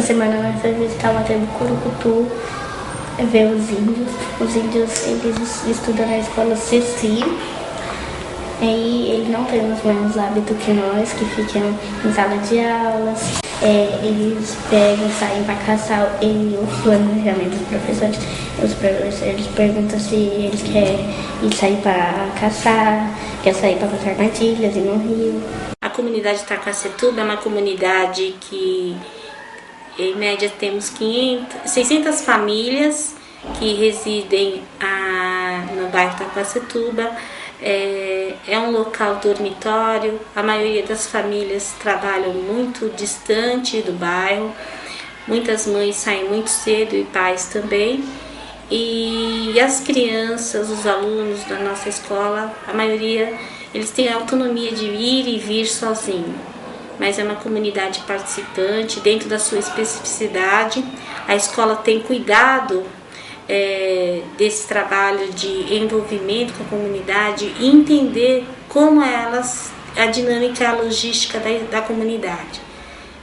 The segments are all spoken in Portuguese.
semana nós vamos visitar uma tribo Curucutu, ver os índios. Os índios, eles estudam na escola Ceci. Aí eles não têm os mesmos hábitos que nós, que ficam em sala de aulas. Eles pegam, saem para caçar, e o planejamento dos professores. Os professores perguntam se eles querem ir sair para caçar, quer sair para caçar armadilhas e no rio. A comunidade Taquacetuba é uma comunidade que, em média, temos 600 famílias que residem no bairro Taquacetuba. É um local dormitório, a maioria das famílias trabalham muito distante do bairro, muitas mães saem muito cedo e pais também, e as crianças, os alunos da nossa escola, a maioria, eles têm a autonomia de ir e vir sozinho, mas é uma comunidade participante dentro da sua especificidade. A escola tem cuidado desse trabalho de envolvimento com a comunidade e entender como a dinâmica e a logística da comunidade.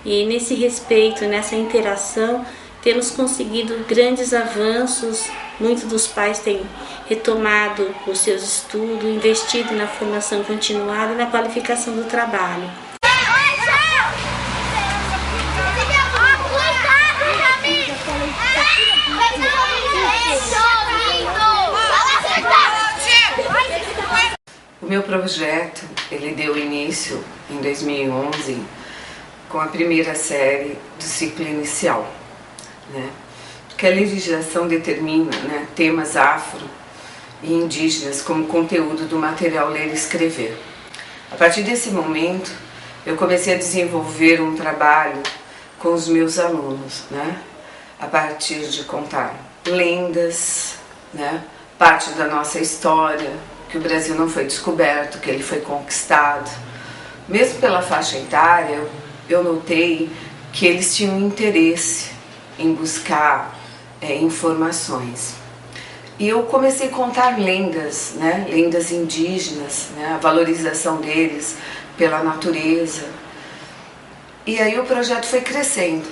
E nesse respeito, nessa interação, temos conseguido grandes avanços. Muitos dos pais têm retomado os seus estudos, investido na formação continuada e na qualificação do trabalho. O meu projeto, ele deu início em 2011 com a primeira série do ciclo inicial, né? Porque a legislação determina, né, temas afro e indígenas como conteúdo do material Ler e Escrever. A partir desse momento, eu comecei a desenvolver um trabalho com os meus alunos, né? A partir de contar lendas, né? Parte da nossa história, que o Brasil não foi descoberto, que ele foi conquistado. Mesmo pela faixa etária, eu notei que eles tinham interesse em buscar informações. E eu comecei a contar lendas, né? Lendas indígenas, né? A valorização deles pela natureza. E aí o projeto foi crescendo.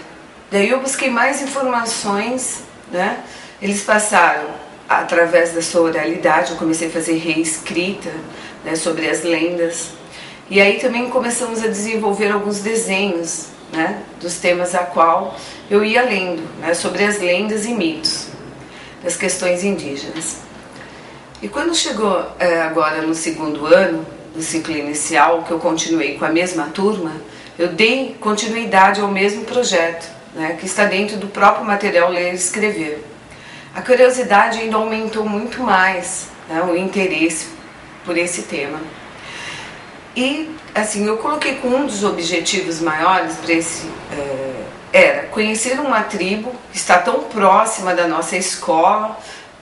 Daí eu busquei mais informações, né? Eles passaram, através da sua oralidade, eu comecei a fazer reescrita, né, sobre as lendas. E aí também começamos a desenvolver alguns desenhos, né, dos temas a qual eu ia lendo, né, sobre as lendas e mitos das questões indígenas. E quando chegou agora no segundo ano do ciclo inicial, que eu continuei com a mesma turma, eu dei continuidade ao mesmo projeto, né, que está dentro do próprio material Ler e Escrever. A curiosidade ainda aumentou muito mais, né, o interesse por esse tema. E, assim, eu coloquei como um dos objetivos maiores para era conhecer uma tribo que está tão próxima da nossa escola,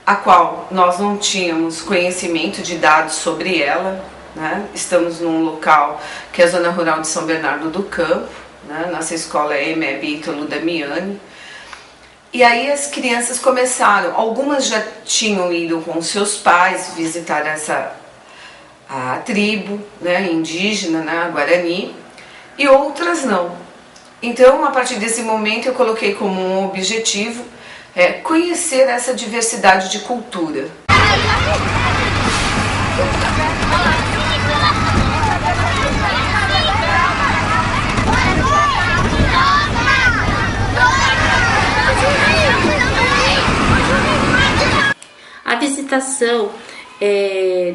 a qual nós não tínhamos conhecimento de dados sobre ela, né? Estamos num local que é a Zona Rural de São Bernardo do Campo, né? Nossa escola é EMEB Ítalo Damiani. E aí as crianças começaram, algumas já tinham ido com seus pais visitar a tribo, né, indígena, né, a Guarani, e outras não. Então, a partir desse momento, eu coloquei como um objetivo conhecer essa diversidade de cultura. A visitação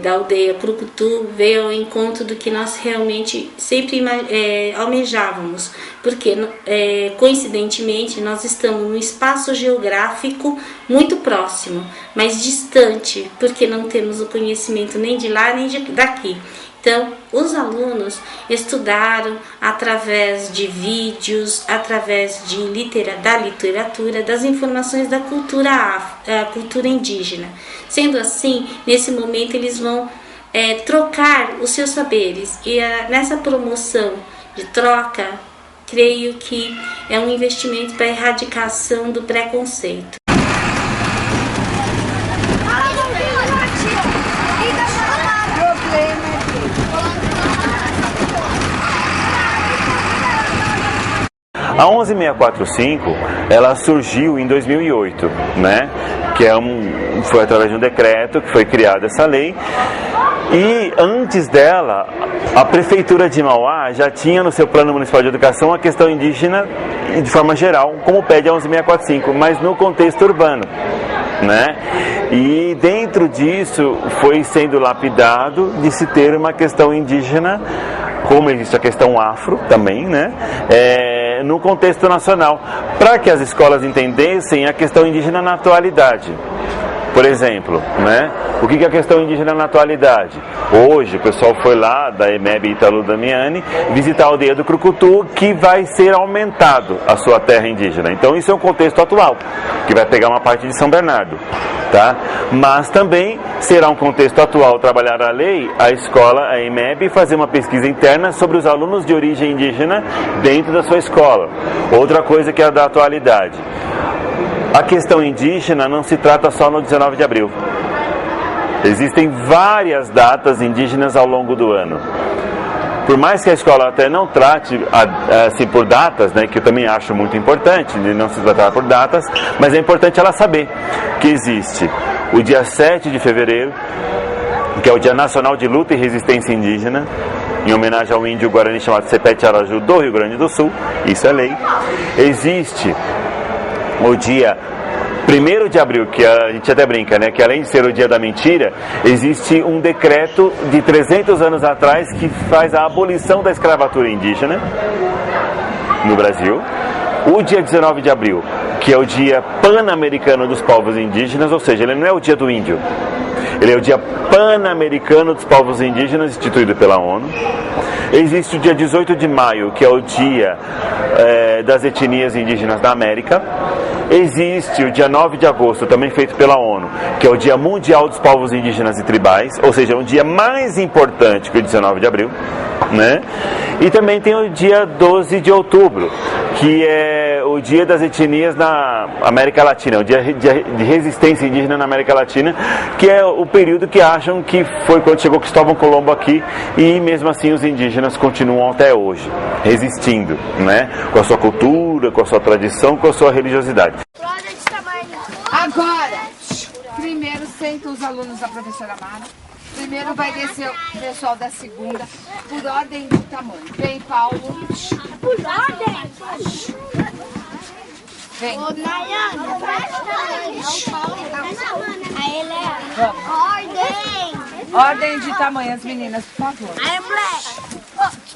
da aldeia Curucutu veio ao encontro do que nós realmente sempre almejávamos, porque coincidentemente nós estamos num espaço geográfico muito próximo, mas distante, porque não temos o conhecimento nem de lá nem daqui. Então, os alunos estudaram através de vídeos, através da literatura, das informações da cultura indígena. Sendo assim, nesse momento eles vão trocar os seus saberes. E nessa promoção de troca, creio que é um investimento para a erradicação do preconceito. A 11645, ela surgiu em 2008, né? Que foi através de um decreto que foi criada essa lei. E antes dela, a Prefeitura de Mauá já tinha no seu Plano Municipal de Educação a questão indígena de forma geral, como pede a 11645, mas no contexto urbano, né? E dentro disso foi sendo lapidado de se ter uma questão indígena, como existe a questão afro também, né? No contexto nacional, para que as escolas entendessem a questão indígena na atualidade. Por exemplo, né? O que é a questão indígena na atualidade? Hoje o pessoal foi lá da EMEB Ítalo Damiani visitar a aldeia do Crucutu, que vai ser aumentado a sua terra indígena. Então isso é um contexto atual, que vai pegar uma parte de São Bernardo, tá? Mas também será um contexto atual trabalhar a lei, a escola, a EMEB, fazer uma pesquisa interna sobre os alunos de origem indígena dentro da sua escola. Outra coisa que é da atualidade. A questão indígena não se trata só no 19 de abril. Existem várias datas indígenas ao longo do ano. Por mais que a escola até não trate assim por datas, né, que eu também acho muito importante, de não se tratar por datas, mas é importante ela saber que existe o dia 7 de fevereiro, que é o Dia Nacional de Luta e Resistência Indígena, em homenagem ao índio guarani chamado Sepete Araju do Rio Grande do Sul, isso é lei. Existe o dia 1º de abril, que a gente até brinca, né? Que além de ser o dia da mentira, existe um decreto de 300 anos atrás que faz a abolição da escravatura indígena no Brasil. O dia 19 de abril, que é o dia pan-americano dos povos indígenas, ou seja, ele não é o dia do índio, ele é o dia pan-americano dos povos indígenas, instituído pela ONU. Existe o dia 18 de maio, que é o dia das etnias indígenas da América. Existe o dia 9 de agosto, também feito pela ONU, que é o Dia Mundial dos Povos Indígenas e Tribais, ou seja, um dia mais importante que o 19 de abril, né? E também tem o dia 12 de outubro, que é o dia das etnias na América Latina, o dia de resistência indígena na América Latina, que é o período que acham que foi quando chegou Cristóvão Colombo aqui, e mesmo assim os indígenas continuam até hoje, resistindo, né? Com a sua cultura, com a sua tradição, com a sua religiosidade. Agora, primeiro senta os alunos da professora Mara. Primeiro vai descer o pessoal da segunda, por ordem do tamanho. Vem, Paulo. Por ordem? Vem. Ô, Nayana, ordem. Ordem de tamanho, as meninas, por favor. Aí, moleque.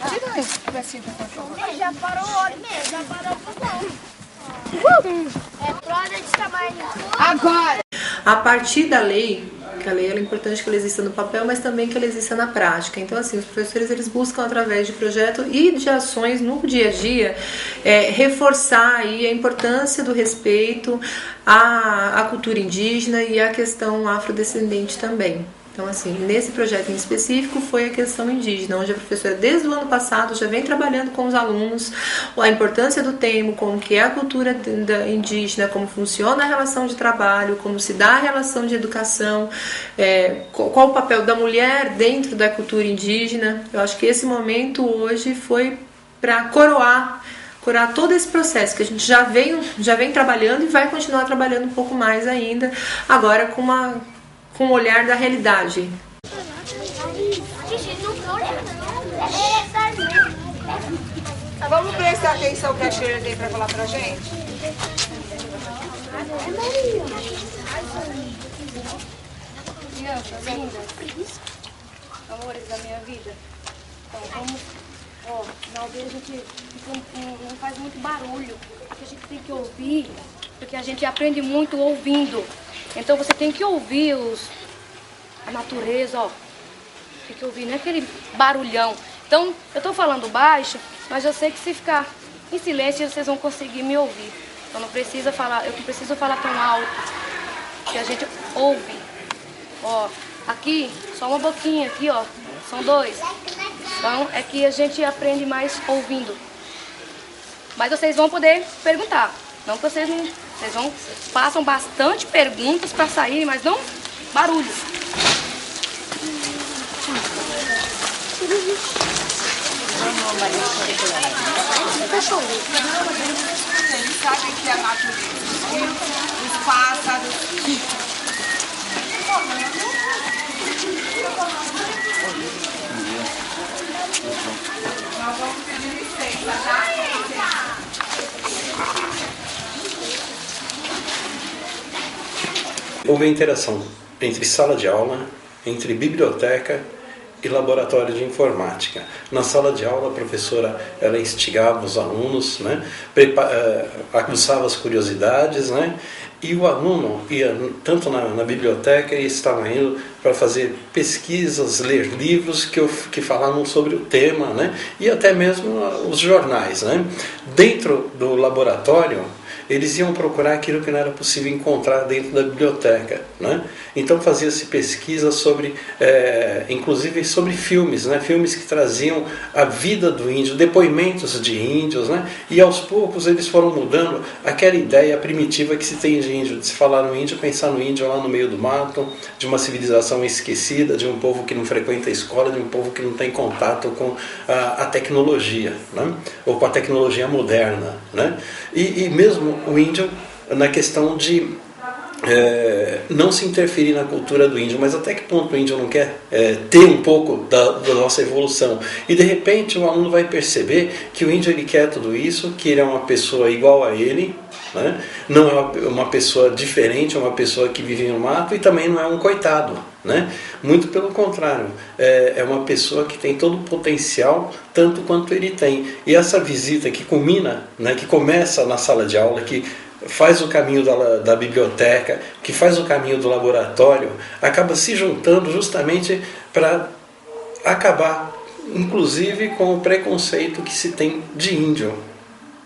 Tira esse pedacinho, por favor. Já parou o ordem mesmo, já parou o tamanho. Agora, a partir da lei, que a lei é importante que ela exista no papel, mas também que ela exista na prática. Então, assim, os professores eles buscam através de projeto e de ações no dia a dia reforçar aí a importância do respeito à cultura indígena e à questão afrodescendente também. Então, assim, nesse projeto em específico foi a questão indígena, onde a professora desde o ano passado já vem trabalhando com os alunos a importância do tema, como que é a cultura indígena, como funciona a relação de trabalho, como se dá a relação de educação, qual o papel da mulher dentro da cultura indígena. Eu acho que esse momento hoje foi para coroar todo esse processo que a gente já vem trabalhando e vai continuar trabalhando um pouco mais ainda, agora com o olhar da realidade. Vamos prestar atenção que a Sheila tem para falar pra gente? Crianças lindas, amores da minha vida. Então vamos, na aldeia a gente não faz muito barulho, porque a gente tem que ouvir, porque a gente aprende muito ouvindo. Então você tem que ouvir a natureza, tem que ouvir, não é aquele barulhão. Então eu tô falando baixo, mas eu sei que se ficar em silêncio vocês vão conseguir me ouvir. Então não preciso falar, eu não preciso falar tão alto, que a gente ouve. Aqui, só uma boquinha, aqui são dois. Então é que a gente aprende mais ouvindo. Mas vocês vão poder perguntar, não que vocês não... façam bastante perguntas para saírem, mas não barulho. Eles sabem que a natureza, os pássaros. Nós vamos pedir licença, tá? Houve a interação entre sala de aula, entre biblioteca e laboratório de informática. Na sala de aula, a professora ela instigava os alunos, né, aguçava as curiosidades, né, e o aluno ia tanto na biblioteca e estava indo para fazer pesquisas, ler livros que falavam sobre o tema, né, e até mesmo os jornais, né. Dentro do laboratório, eles iam procurar aquilo que não era possível encontrar dentro da biblioteca, né? Então fazia-se pesquisa sobre, inclusive sobre filmes, né? Filmes que traziam a vida do índio, depoimentos de índios, né? E aos poucos eles foram mudando aquela ideia primitiva que se tem de índio, de se falar no índio, pensar no índio lá no meio do mato, de uma civilização esquecida, de um povo que não frequenta a escola, de um povo que não tem contato com a tecnologia, né? Ou com a tecnologia moderna, né? E mesmo o índio, na questão de não se interferir na cultura do índio, mas até que ponto o índio não quer ter um pouco da nossa evolução. E de repente o aluno vai perceber que o índio ele quer tudo isso, que ele é uma pessoa igual a ele, né? Não é uma pessoa diferente, é uma pessoa que vive no mato e também não é um coitado, né? Muito pelo contrário, é uma pessoa que tem todo o potencial tanto quanto ele tem. E essa visita que culmina, né, que começa na sala de aula, que faz o caminho da biblioteca, que faz o caminho do laboratório, acaba se juntando justamente para acabar, inclusive, com o preconceito que se tem de índio,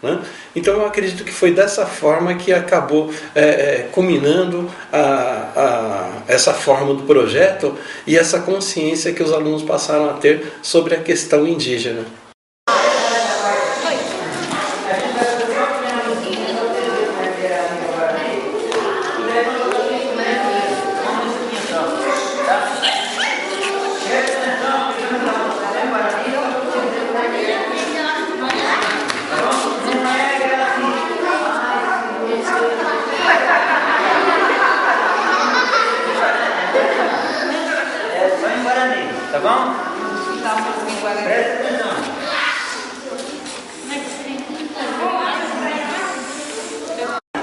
né? Então eu acredito que foi dessa forma que acabou culminando essa forma do projeto e essa consciência que os alunos passaram a ter sobre a questão indígena. Tá bom? Presta atenção.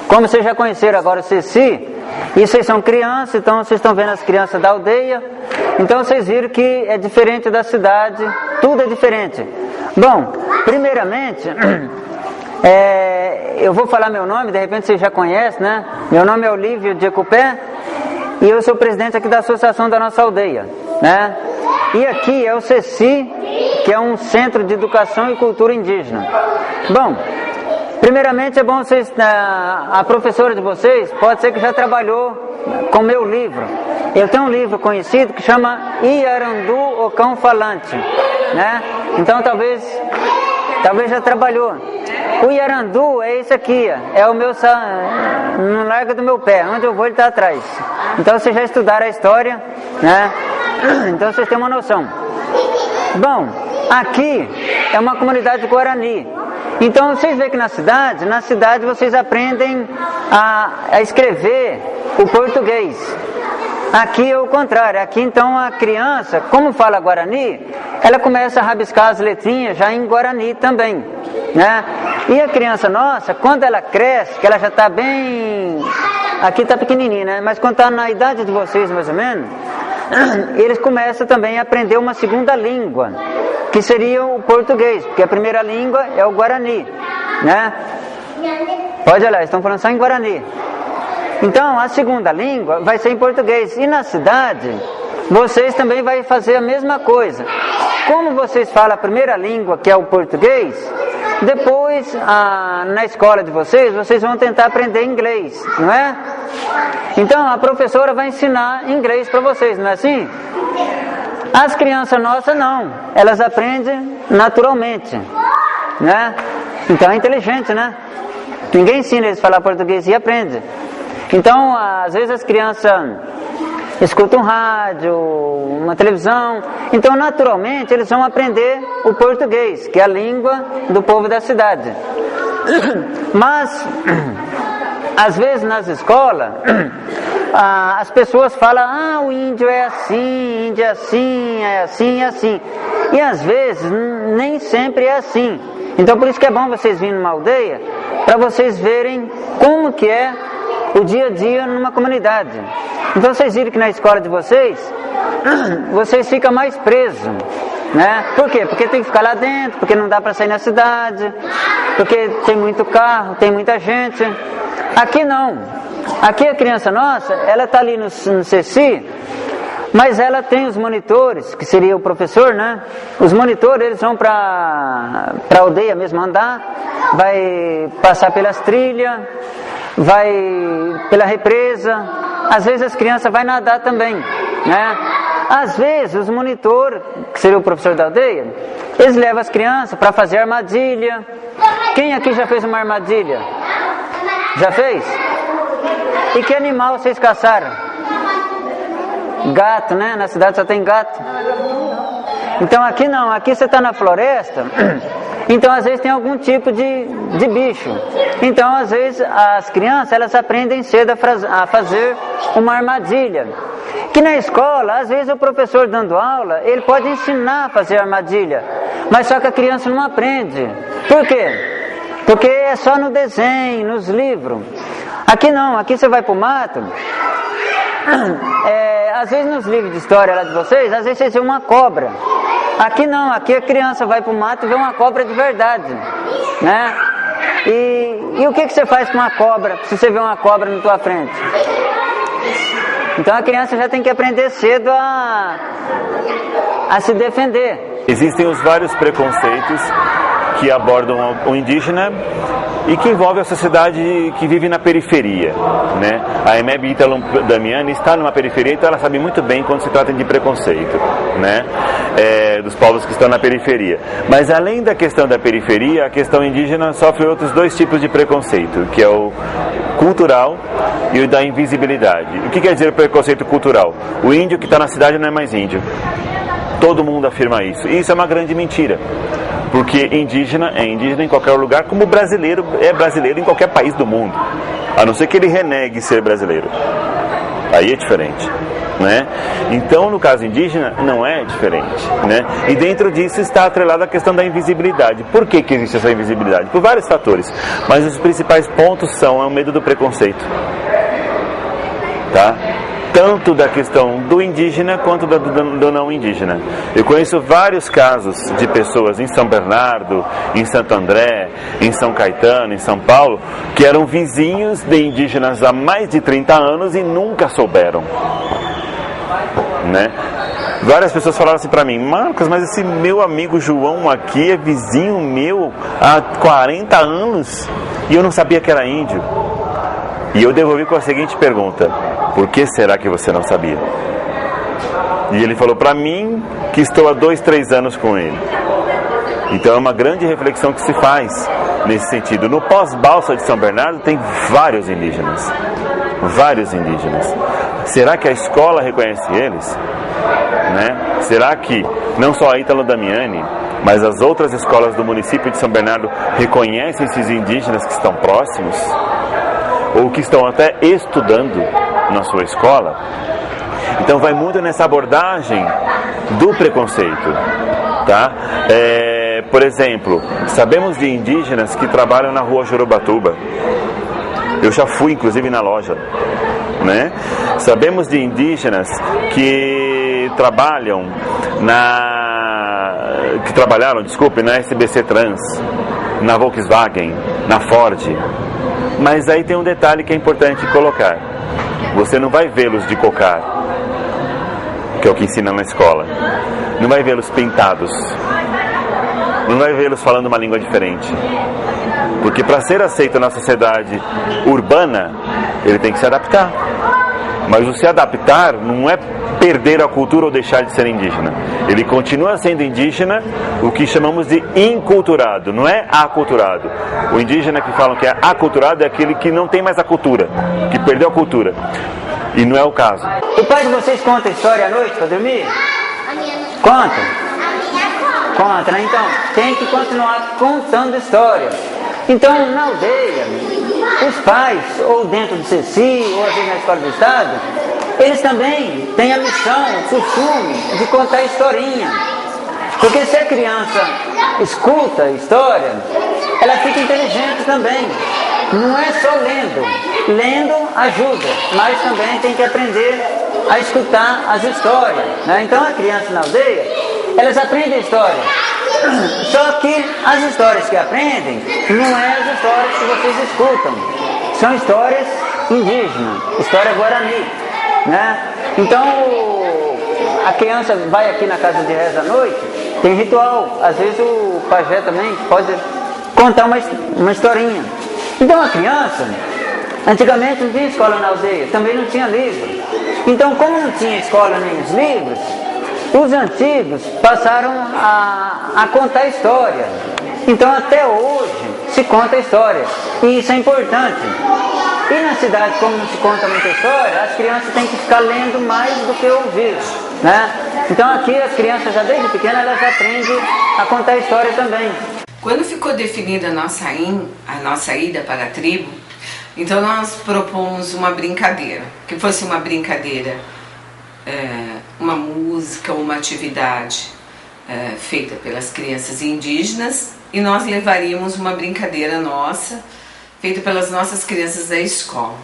Como vocês já conheceram agora o Ceci, e vocês são crianças, então vocês estão vendo as crianças da aldeia, então vocês viram que é diferente da cidade, tudo é diferente. Bom, primeiramente, eu vou falar meu nome, de repente vocês já conhecem, né? Meu nome é Olívio de Ecupé e eu sou presidente aqui da associação da nossa aldeia, né? E aqui é o Ceci, que é um centro de educação e cultura indígena. Bom, primeiramente é bom vocês, a professora de vocês, pode ser que já trabalhou com meu livro. Eu tenho um livro conhecido que chama Iarandu, o Cão Falante, né? Então talvez já trabalhou. O Iarandu é esse aqui, é o meu, não larga do meu pé, onde eu vou ele está atrás. Então vocês já estudaram a história, né? Então vocês têm uma noção. Bom, aqui é uma comunidade Guarani. Então vocês veem que na cidade vocês aprendem a escrever o português. Aqui é o contrário. Aqui então a criança, como fala Guarani, ela começa a rabiscar as letrinhas já em Guarani também, né? E a criança nossa, quando ela cresce, que ela já está bem... Aqui está pequenininha, né? Mas quando está na idade de vocês mais ou menos, eles começam também a aprender uma segunda língua, que seria o português, porque a primeira língua é o Guarani, né? Pode olhar, estão falando só em Guarani. Então, a segunda língua vai ser em português. E na cidade, vocês também vão fazer a mesma coisa. Como vocês falam a primeira língua, que é o português, depois, na escola de vocês vão tentar aprender inglês, não é? Então, a professora vai ensinar inglês para vocês, não é assim? As crianças nossas não, elas aprendem naturalmente, né? Então é inteligente, né? Ninguém ensina eles a falar português e aprende. Então, às vezes as crianças escuta um rádio, uma televisão. Então, naturalmente, eles vão aprender o português, que é a língua do povo da cidade. Mas, às vezes nas escolas, as pessoas falam, o índio é assim, índio é assim, é assim, é assim. E às vezes nem sempre é assim. Então por isso que é bom vocês virem numa aldeia, para vocês verem como que é o dia a dia numa comunidade. Então vocês viram que na escola de vocês ficam mais presos, né? Por quê? Porque tem que ficar lá dentro, porque não dá para sair na cidade, porque tem muito carro, tem muita gente. Aqui não. Aqui a criança nossa, ela está ali no CECI, mas ela tem os monitores, que seria o professor, né? Os monitores, eles vão para a aldeia mesmo andar, vai passar pelas trilhas, vai pela represa. Às vezes as crianças vão nadar também, né? Às vezes os monitores, que seria o professor da aldeia, eles levam as crianças para fazer armadilha. Quem aqui já fez uma armadilha? Já fez? E que animal vocês caçaram? Gato, né? Na cidade só tem gato. Então aqui não, aqui você está na floresta, então às vezes tem algum tipo de bicho. Então às vezes as crianças, elas aprendem cedo a fazer uma armadilha. Que na escola, às vezes o professor dando aula, ele pode ensinar a fazer armadilha, mas só que a criança não aprende. Por quê? Porque é só no desenho, nos livros. Aqui não, aqui você vai pro mato. Às vezes nos livros de história lá de vocês, às vezes vocês vê uma cobra. Aqui não, aqui a criança vai pro mato e vê uma cobra de verdade, né? E o que você faz com uma cobra, se você vê uma cobra na tua frente? Então a criança já tem que aprender cedo a se defender. Existem os vários preconceitos que abordam o indígena e que envolve a sociedade que vive na periferia, né? A EMEB Ítalo Damiani está numa periferia, então ela sabe muito bem quando se trata de preconceito, né? Dos povos que estão na periferia. Mas além da questão da periferia, a questão indígena sofre outros dois tipos de preconceito, que é o cultural e o da invisibilidade. O que quer dizer preconceito cultural? O índio que está na cidade não é mais índio. Todo mundo afirma isso. E isso é uma grande mentira. Porque indígena é indígena em qualquer lugar, como brasileiro é brasileiro em qualquer país do mundo. A não ser que ele renegue ser brasileiro. Aí é diferente, né? Então, no caso indígena, não é diferente, né? E dentro disso está atrelada a questão da invisibilidade. Por que existe essa invisibilidade? Por vários fatores. Mas os principais pontos são o medo do preconceito. Tá? Tanto da questão do indígena quanto do não indígena. Eu conheço vários casos de pessoas em São Bernardo, em Santo André, em São Caetano, em São Paulo, que eram vizinhos de indígenas há mais de 30 anos e nunca souberam, né? Várias pessoas falaram assim pra mim: Marcos, mas esse meu amigo João aqui é vizinho meu há 40 anos e eu não sabia que era índio. E eu devolvi com a seguinte pergunta: por que será que você não sabia? E ele falou para mim que estou há 2, 3 anos com ele. Então é uma grande reflexão que se faz nesse sentido. No pós-balsa de São Bernardo tem vários indígenas. Vários indígenas. Será que a escola reconhece eles? Né? Será que não só a Ítalo Damiani, mas as outras escolas do município de São Bernardo reconhecem esses indígenas que estão próximos? Ou que estão até estudando na sua escola? Então vai muito nessa abordagem do preconceito, tá? Por exemplo, sabemos de indígenas que trabalham na rua Jorobatuba. Eu já fui inclusive na loja, né? Sabemos de indígenas que trabalharam na SBC Trans, na Volkswagen, na Ford. Mas aí tem um detalhe que é importante colocar: você não vai vê-los de cocar, que é o que ensina na escola. Não vai vê-los pintados. Não vai vê-los falando uma língua diferente. Porque para ser aceito na sociedade urbana, ele tem que se adaptar. Mas o se adaptar não é perder a cultura ou deixar de ser indígena. Ele continua sendo indígena, o que chamamos de inculturado, não é aculturado. O indígena que falam que é aculturado é aquele que não tem mais a cultura, que perdeu a cultura. E não é o caso. O pai de vocês conta história à noite para dormir? Conta? Conta, né? Então, tem que continuar contando história. Então, na aldeia, os pais, ou dentro do CECI, ou às vezes na escola do Estado, eles também têm a missão, o costume de contar historinha. Porque se a criança escuta a história, ela fica inteligente também. Não é só lendo. Lendo ajuda, mas também tem que aprender a escutar as histórias, né? Então a criança na aldeia, elas aprendem história. Só que as histórias que aprendem não é as histórias que vocês escutam. São histórias indígenas, história guarani, né? Então a criança vai aqui na casa de reza à noite, tem ritual. Às vezes o pajé também pode contar uma historinha. Então a criança, antigamente não tinha escola na aldeia, também não tinha livro. Então, como não tinha escola nem os livros, os antigos passaram a contar história. Então até hoje se conta história, e isso é importante. E na cidade, como não se conta muita história, as crianças têm que ficar lendo mais do que ouvir, né? Então aqui as crianças já desde pequenas elas aprendem a contar história também. Quando ficou definida a nossa ida para a tribo, então nós propomos uma brincadeira, que fosse uma brincadeira, uma música ou uma atividade feita pelas crianças indígenas, e nós levaríamos uma brincadeira nossa, feita pelas nossas crianças da escola.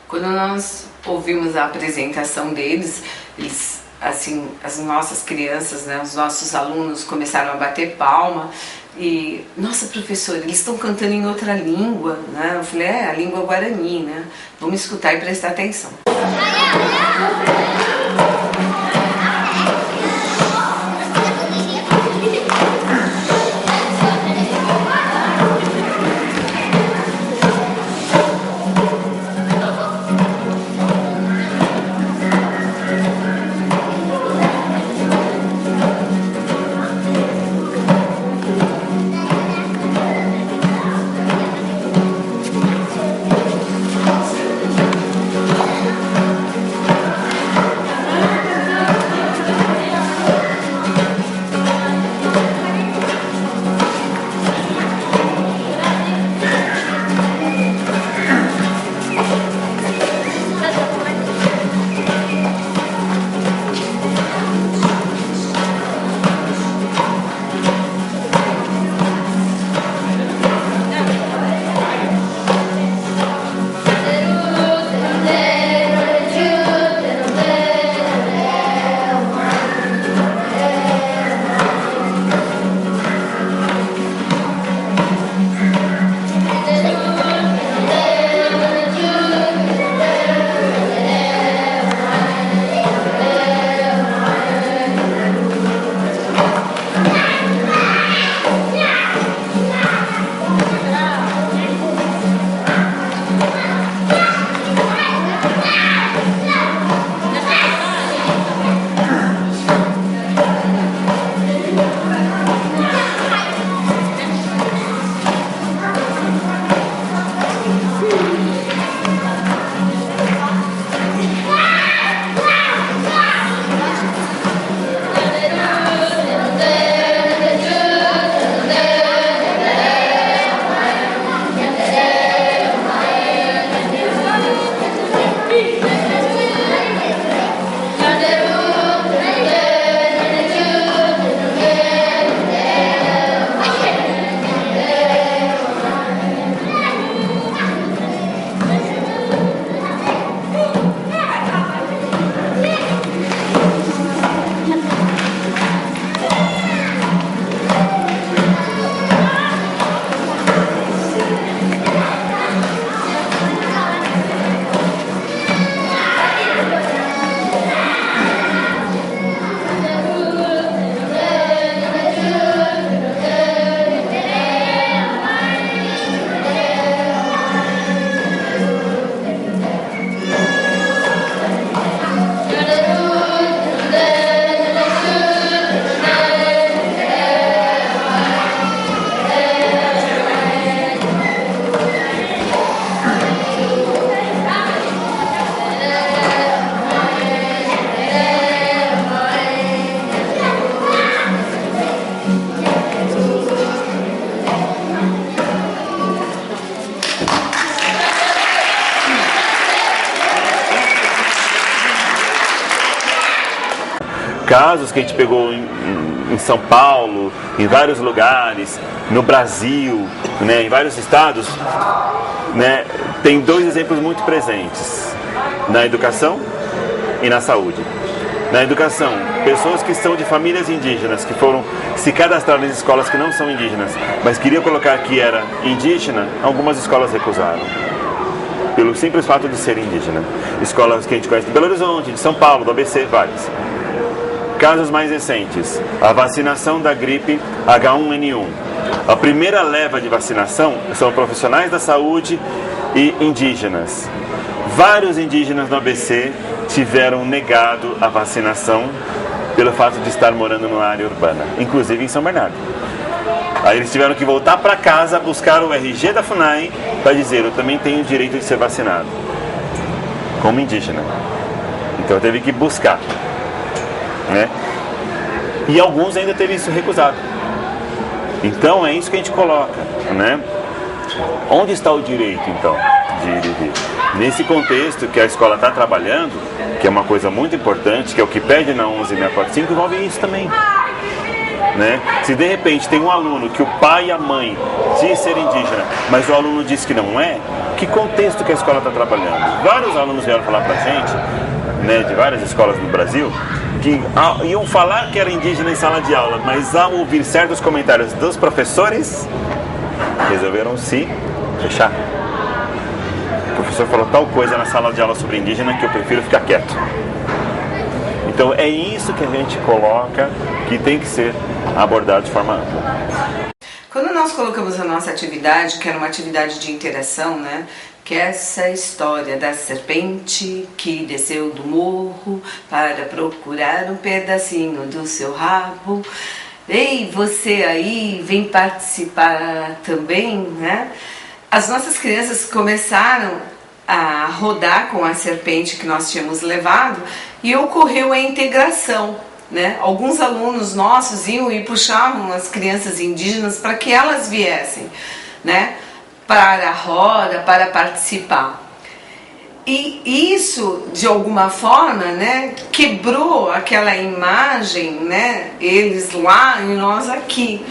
Quando nós ouvimos a apresentação deles, eles, assim, as nossas crianças, né, os nossos alunos começaram a bater palma e, nossa professora, eles estão cantando em outra língua, né? Eu falei, a língua guarani, né? Vamos escutar e prestar atenção. casos que a gente pegou em São Paulo, em vários lugares, no Brasil, né, em vários estados, né, tem dois exemplos muito presentes, na educação e na saúde. Na educação, pessoas que são de famílias indígenas, que foram se cadastrar nas escolas que não são indígenas, mas queriam colocar que era indígena, algumas escolas recusaram, pelo simples fato de ser indígena. Escolas que a gente conhece de Belo Horizonte, de São Paulo, do ABC, várias. Casos mais recentes, a vacinação da gripe H1N1. A primeira leva de vacinação são profissionais da saúde e indígenas. Vários indígenas no ABC tiveram negado a vacinação pelo fato de estar morando numa área urbana, inclusive em São Bernardo. Aí eles tiveram que voltar para casa, buscar o RG da FUNAI para dizer: eu também tenho o direito de ser vacinado como indígena. Então teve que buscar, né? E alguns ainda teve isso recusado. Então é isso que a gente coloca, né? Onde está o direito, então, de ir e vir? Nesse contexto que a escola está trabalhando, que é uma coisa muito importante, que é o que pede na 11645, envolve isso também, né? Se de repente tem um aluno que o pai e a mãe diz ser indígena, mas o aluno diz que não é, que contexto que a escola está trabalhando? Vários alunos vieram falar pra gente, né, de várias escolas no Brasil, que iam falar que era indígena em sala de aula, mas ao ouvir certos comentários dos professores, resolveram se fechar. O professor falou tal coisa na sala de aula sobre indígena que eu prefiro ficar quieto. Então é isso que a gente coloca, que tem que ser abordado de forma ampla. Quando nós colocamos a nossa atividade, que era uma atividade de interação, né? Que é essa história da serpente que desceu do morro para procurar um pedacinho do seu rabo. Ei, você aí, vem participar também, né? As nossas crianças começaram a rodar com a serpente que nós tínhamos levado e ocorreu a integração, né? Alguns alunos nossos iam e puxavam as crianças indígenas para que elas viessem, né? Para a roda, para participar. E isso, de alguma forma, né, quebrou aquela imagem, né, eles lá e nós aqui.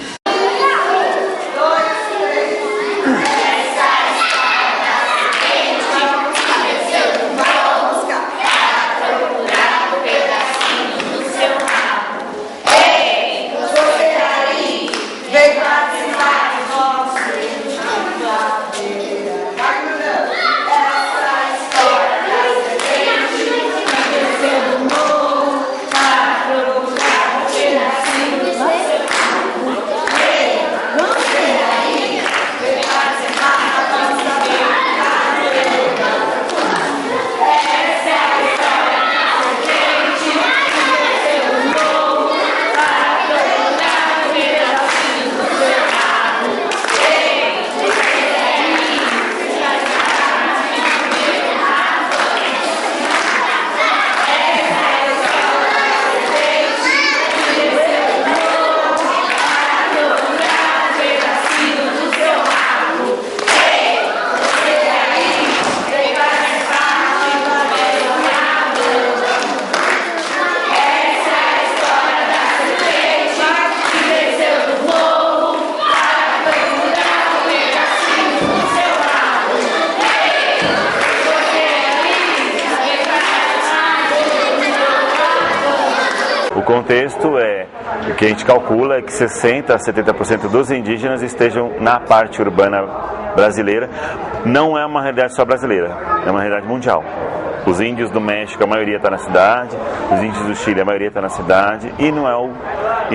O contexto é que a gente calcula que 60% a 70% dos indígenas estejam na parte urbana brasileira. Não é uma realidade só brasileira, é uma realidade mundial. Os índios do México, a maioria está na cidade, os índios do Chile, a maioria está na cidade, e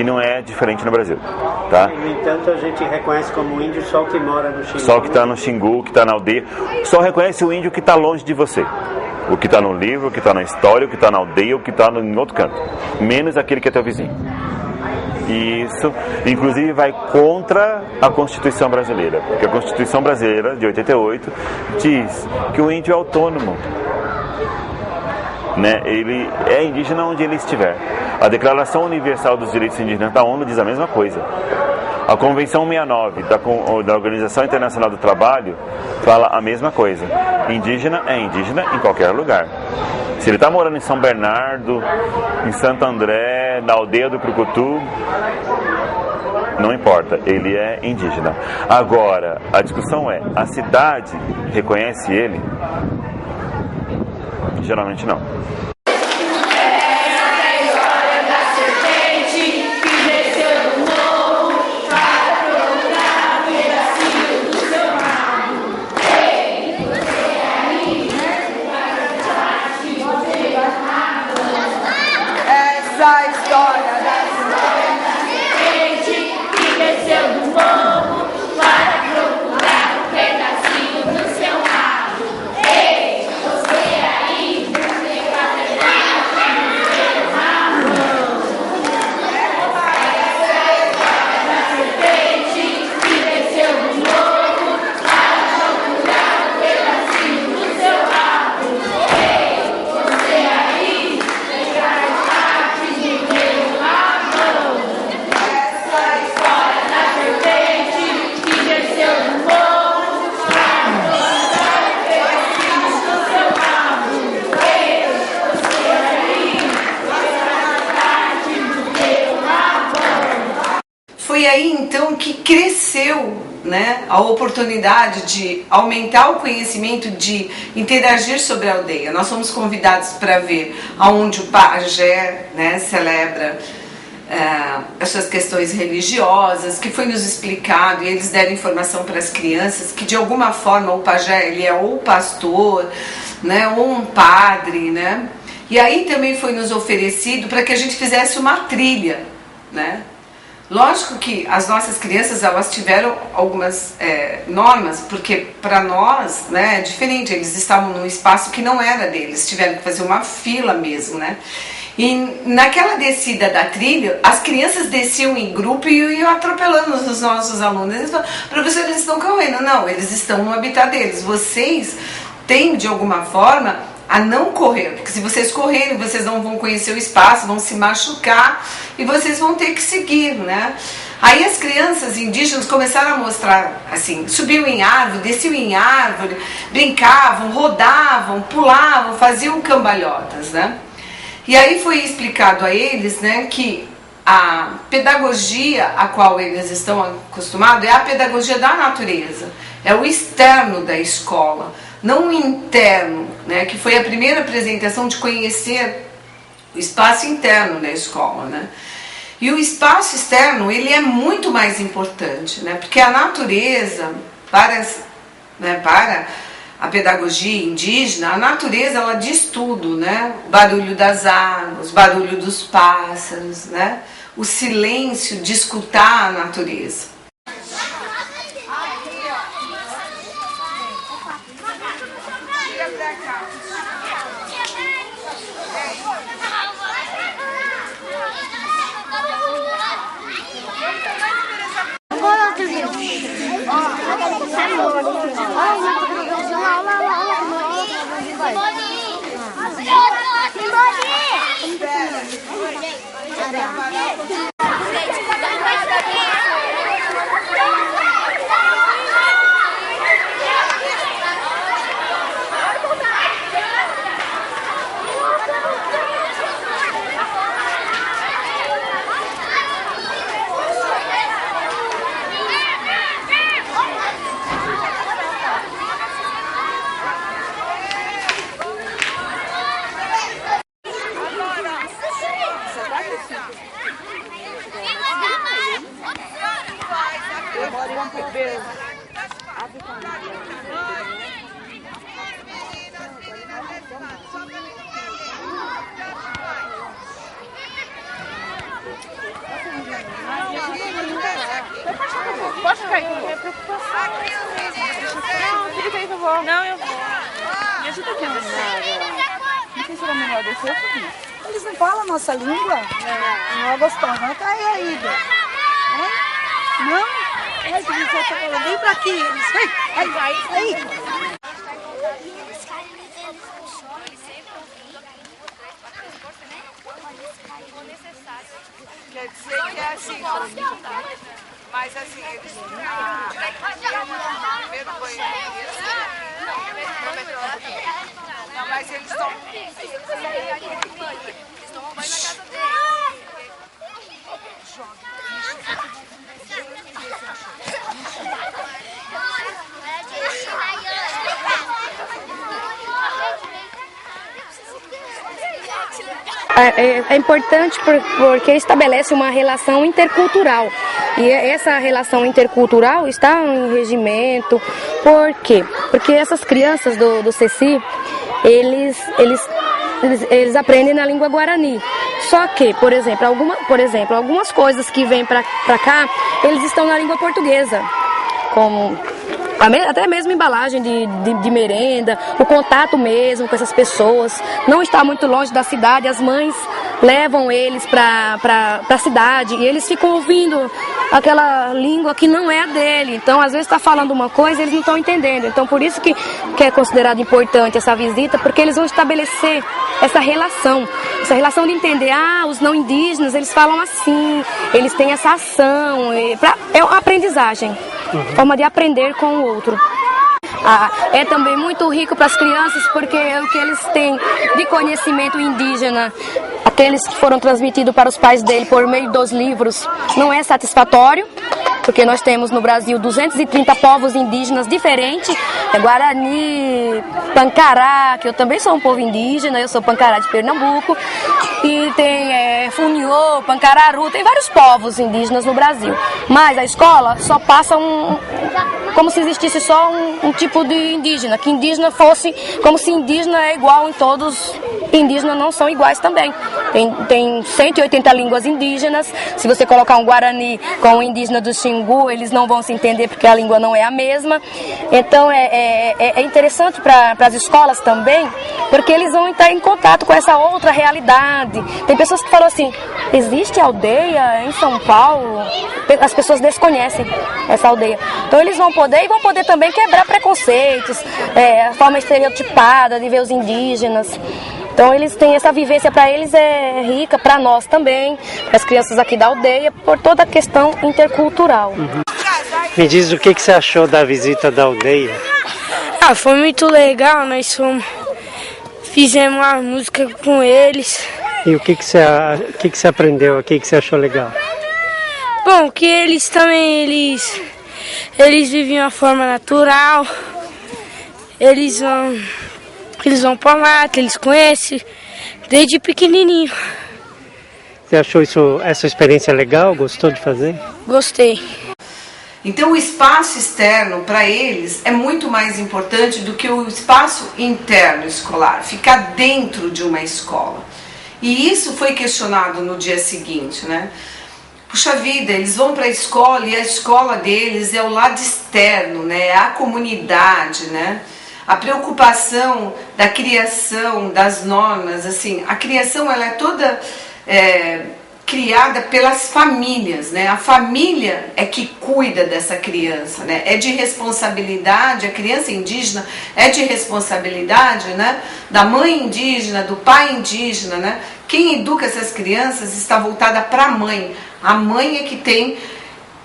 não é diferente no Brasil, tá? No entanto, a gente reconhece como índio só o que mora no Xingu. Só o que está no Xingu, que está na aldeia. Só reconhece o índio que está longe de você. O que está no livro, o que está na história, o que está na aldeia, o que está em outro canto. Menos aquele que é teu vizinho. E isso, inclusive, vai contra a Constituição brasileira. Porque a Constituição brasileira, de 88, diz que o índio é autônomo. Né? Ele é indígena onde ele estiver. A Declaração Universal dos Direitos Indígenas da ONU diz a mesma coisa. A Convenção 69 da Organização Internacional do Trabalho fala a mesma coisa. Indígena é indígena em qualquer lugar. Se ele está morando em São Bernardo, em Santo André, na aldeia do Crucutu, não importa, ele é indígena. Agora, a discussão é, a cidade reconhece ele? Geralmente não. Essa história da serpente que desceu do morro para procurar um pedacinho do seu rabo. Ei, você aí, você vai levar na mão. Essa história da serpente que desceu do morro para procurar um pedacinho do seu rabo. Ei, você aí, você vai Foi aí então que cresceu, né, a oportunidade de aumentar o conhecimento, de interagir sobre a aldeia. Nós fomos convidados para ver aonde o pajé, né, celebra as suas questões religiosas, que foi nos explicado, e eles deram informação para as crianças que de alguma forma o pajé ele é ou pastor, né, ou um padre, né? E aí também foi nos oferecido para que a gente fizesse uma trilha, né? Lógico que as nossas crianças, elas tiveram algumas normas, porque para nós, né, é diferente, eles estavam num espaço que não era deles, tiveram que fazer uma fila mesmo, né? E naquela descida da trilha, as crianças desciam em grupo e iam atropelando os nossos alunos. Eles falaram, professor, eles estão correndo. Não, eles estão no habitat deles. Vocês têm, de alguma forma, a não correr, porque se vocês correrem, vocês não vão conhecer o espaço, vão se machucar e vocês vão ter que seguir, né? Aí as crianças indígenas começaram a mostrar, assim, subiam em árvore, desciam em árvore, brincavam, rodavam, pulavam, faziam cambalhotas, né? E aí foi explicado a eles, né, que a pedagogia a qual eles estão acostumados é a pedagogia da natureza, é o externo da escola, não o interno, né, que foi a primeira apresentação de conhecer o espaço interno da escola, né? E o espaço externo, ele é muito mais importante, né, porque a natureza, para a pedagogia indígena, a natureza, ela diz tudo, né? O barulho das águas, o barulho dos pássaros, né? O silêncio de escutar a natureza. Pode ficar aí, é preocupação. Não, fica aí que eu vou. Não, eu vou. Me ajuda aqui, Ana. Não sei se era melhor descer ou subir. Eles não falam a nossa língua? Não é gostoso, não tá aí ainda. Não? Ai, que você tá falando. Vem pra aqui. Aí. Quer dizer que é assim, mas assim, eles primeiro banho mas eles tomam banho na casa deles. É importante porque estabelece uma relação intercultural. E essa relação intercultural está em regimento. Por quê? Porque essas crianças do CECI, eles aprendem na língua guarani. Só que, por exemplo, algumas coisas que vêm para cá, eles estão na língua portuguesa. Como até mesmo embalagem de merenda, o contato mesmo com essas pessoas. Não está muito longe da cidade, as mães levam eles para a cidade e eles ficam ouvindo aquela língua que não é a dele. Então, às vezes está falando uma coisa e eles não estão entendendo. Então, por isso que é considerado importante essa visita, porque eles vão estabelecer essa relação de entender, os não indígenas, eles falam assim, eles têm essa ação. É uma aprendizagem, forma de aprender com o outro. É também muito rico para as crianças, porque o que eles têm de conhecimento indígena, aqueles que foram transmitidos para os pais dele por meio dos livros, não é satisfatório, porque nós temos no Brasil 230 povos indígenas diferentes, Guarani, Pancará, que eu também sou um povo indígena, eu sou Pancará de Pernambuco, e tem Funiô, Pancararu, tem vários povos indígenas no Brasil, mas a escola só passa como se existisse só um tipo de indígena, que indígena fosse como se indígena é igual em todos, indígenas não são iguais também. Tem 180 línguas indígenas, se você colocar um Guarani com um indígena do Xingu, eles não vão se entender porque a língua não é a mesma. Então é interessante para as escolas também, porque eles vão entrar em contato com essa outra realidade. Tem pessoas que falam assim, existe aldeia em São Paulo? As pessoas desconhecem essa aldeia. Então eles vão poder também quebrar preconceitos, a forma estereotipada de ver os indígenas. Então eles têm essa vivência, para eles é rica, para nós também, para as crianças aqui da aldeia, por toda a questão intercultural. Me diz o que você achou da visita da aldeia? Foi muito legal, nós fizemos uma música com eles. E o que você aprendeu, o que você achou legal? Bom, que eles também, eles vivem de uma forma natural, eles vão para mata, eles conhecem desde pequenininho. Você achou essa experiência legal? Gostou de fazer? Gostei. Então o espaço externo para eles é muito mais importante do que o espaço interno escolar, ficar dentro de uma escola. E isso foi questionado no dia seguinte, né? Puxa vida, eles vão para a escola e a escola deles é o lado externo, né? É a comunidade, né? A preocupação da criação, das normas, assim, a criação ela é toda criada pelas famílias, né? A família é que cuida dessa criança, né? É de responsabilidade, a criança indígena é de responsabilidade, né? Da mãe indígena, do pai indígena, né? Quem educa essas crianças está voltada para a mãe. A mãe é que tem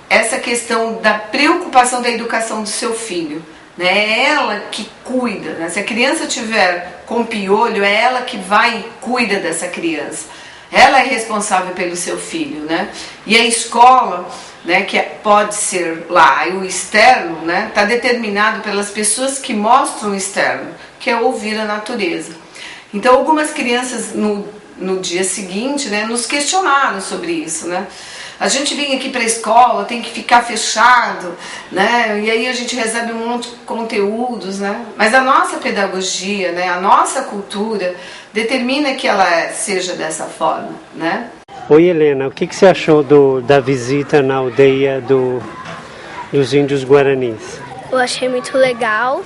essa questão da preocupação da educação do seu filho. É ela que cuida, né? Se a criança tiver com piolho, é ela que vai e cuida dessa criança. Ela é responsável pelo seu filho, né? E a escola, né, que pode ser lá, e o externo, né, está determinado pelas pessoas que mostram o externo, que é ouvir a natureza. Então algumas crianças no dia seguinte, né, nos questionaram sobre isso, né? A gente vem aqui para a escola, tem que ficar fechado, né? E aí a gente recebe um monte de conteúdos, né? Mas a nossa pedagogia, né, a nossa cultura determina que ela seja dessa forma, né? Oi, Helena, o que você achou da visita na aldeia dos índios guaranis? Eu achei muito legal.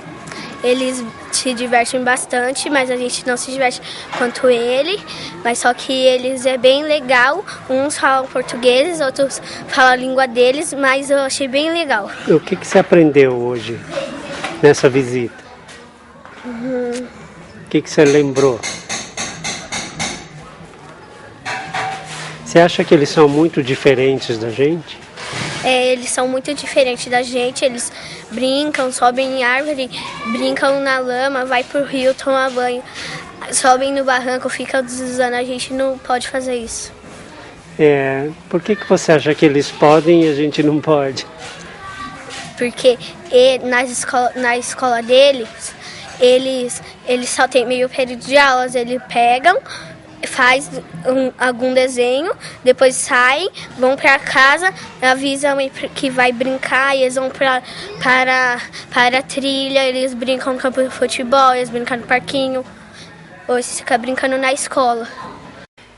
Eles se divertem bastante, mas a gente não se diverte quanto ele. Mas só que eles é bem legal. Uns falam português, outros falam a língua deles, mas eu achei bem legal. O que você aprendeu hoje nessa visita? O que você lembrou? Você acha que eles são muito diferentes da gente? eles são muito diferentes da gente, eles brincam, sobem em árvore, brincam na lama, vai pro rio tomar banho, sobem no barranco, ficam deslizando, a gente não pode fazer isso. Por que você acha que eles podem e a gente não pode? Porque na escola deles, eles só tem meio período de aulas, eles pegam, faz algum desenho, depois saem, vão para casa, avisam que vai brincar, e eles vão para a trilha, eles brincam no campo de futebol, eles brincam no parquinho, ou eles ficam brincando na escola.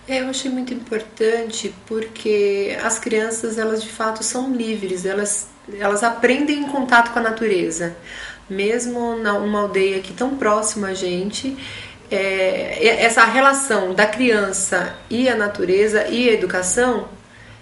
Eu achei muito importante porque as crianças, elas de fato são livres, elas aprendem em contato com a natureza, mesmo numa aldeia aqui tão próxima a gente. Essa relação da criança e a natureza e a educação,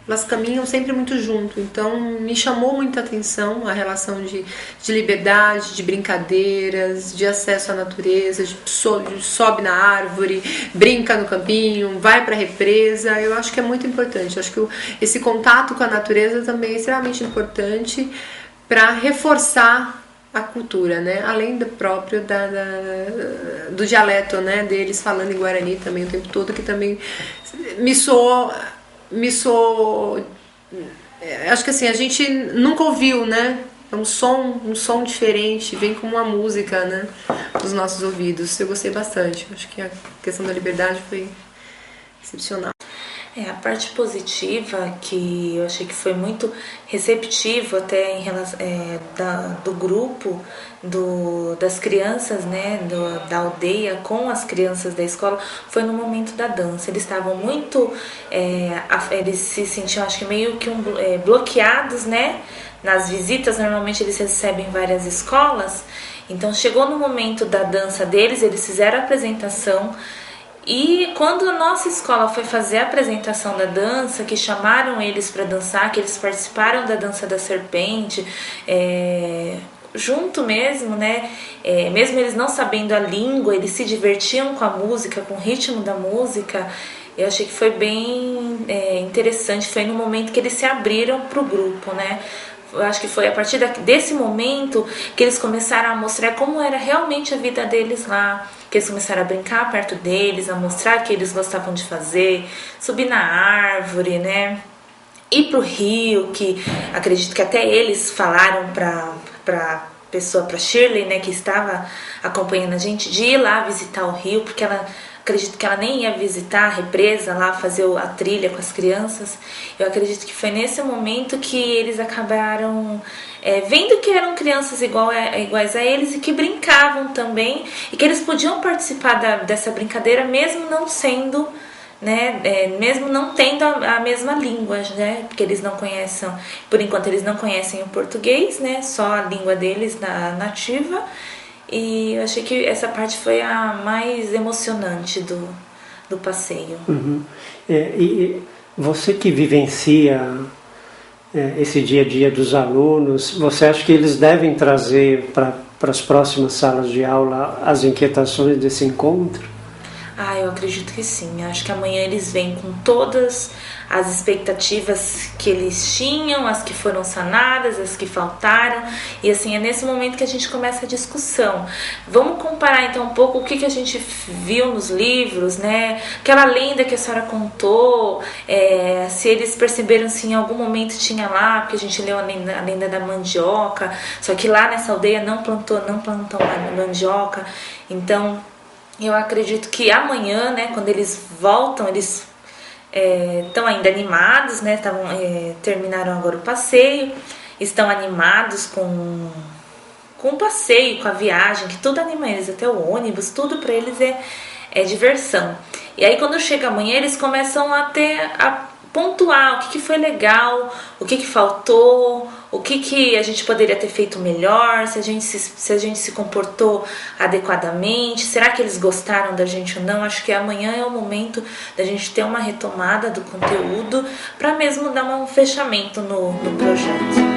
elas caminham sempre muito junto. Então me chamou muita atenção a relação de liberdade, de brincadeiras, de acesso à natureza, sobe na árvore, brinca no campinho, vai para a represa. Eu acho que é muito importante. Eu acho que esse contato com a natureza também é extremamente importante para reforçar a cultura, né? Além do próprio do dialeto, né? Deles falando em Guarani também o tempo todo, que também me soou, acho que assim, a gente nunca ouviu, né? É um som diferente, vem como uma música, né? Nos nossos ouvidos. Eu gostei bastante. Acho que a questão da liberdade foi excepcional. A parte positiva, que eu achei que foi muito receptivo até em relação do grupo das crianças, né, da aldeia com as crianças da escola, foi no momento da dança. Eles estavam muito, eles se sentiam, acho que meio que bloqueados, né, nas visitas. Normalmente eles recebem várias escolas, então chegou no momento da dança deles, eles fizeram a apresentação. E quando a nossa escola foi fazer a apresentação da dança, que chamaram eles para dançar, que eles participaram da dança da serpente, junto mesmo, né? Mesmo eles não sabendo a língua, eles se divertiam com a música, com o ritmo da música. Eu achei que foi bem interessante, foi no momento que eles se abriram para o grupo, né? Eu acho que foi a partir desse momento que eles começaram a mostrar como era realmente a vida deles lá, que eles começaram a brincar perto deles, a mostrar o que eles gostavam de fazer, subir na árvore, né? Ir pro rio, que acredito que até eles falaram pra Shirley, né, que estava acompanhando a gente, de ir lá visitar o rio, porque acredito que ela nem ia visitar a represa lá, fazer a trilha com as crianças. Eu acredito que foi nesse momento que eles acabaram vendo que eram crianças iguais a eles e que brincavam também, e que eles podiam participar dessa brincadeira mesmo não sendo, né, mesmo não tendo a mesma língua, né, porque eles não conhecem, por enquanto eles não conhecem o português, né, só a língua deles nativa. E eu achei que essa parte foi a mais emocionante do passeio. Uhum. E você que vivencia esse dia a dia dos alunos, você acha que eles devem trazer para as próximas salas de aula as inquietações desse encontro? Eu acredito que sim. Acho que amanhã eles vêm com todas as expectativas que eles tinham, as que foram sanadas, as que faltaram. E assim, é nesse momento que a gente começa a discussão. Vamos comparar então um pouco o que a gente viu nos livros, né? Aquela lenda que a senhora contou, se eles perceberam se em algum momento tinha lá, porque a gente leu a lenda da mandioca, só que lá nessa aldeia não plantam mandioca. Então, eu acredito que amanhã, né, quando eles voltam, eles estão ainda animados, né? Terminaram agora o passeio, estão animados com o passeio, com a viagem, que tudo anima eles, até o ônibus, tudo para eles é diversão. E aí quando chega amanhã, eles começam a pontuar o que foi legal, o que faltou, o que a gente poderia ter feito melhor, se a gente se comportou adequadamente, será que eles gostaram da gente ou não. Acho que amanhã é o momento da gente ter uma retomada do conteúdo para mesmo dar um fechamento no projeto.